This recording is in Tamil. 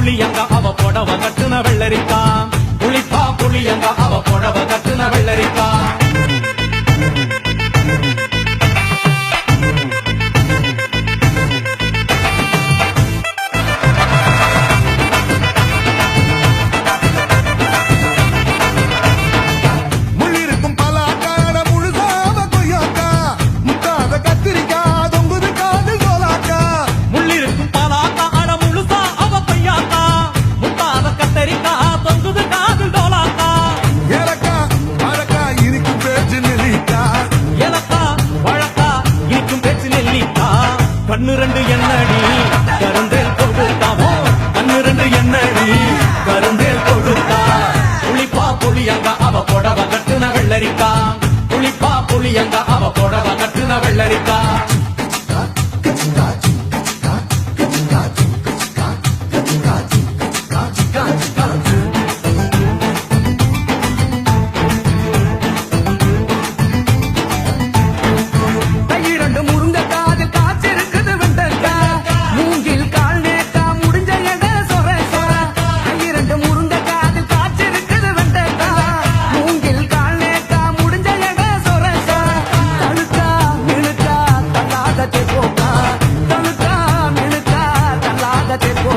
புளியங்க அவ புடவ கட்டுன வெள்ளரிக்கா புளிப்பா புளியங்க அவ புடவ கட்டுன வெள்ளரிக்கா கண்ணு ரெண்டு என்னடி கருந்தேல் கொடுத்தாமோ கண்ணு ரெண்டு என்னடி கருந்தேல் கொடுத்தா புளிப்பா புளியங்க அவ புடவ கட்டுன வெள்ளரிக்கா புளிப்பா புளியங்க அவ புடவ கட்டுன வெள்ளரிக்கா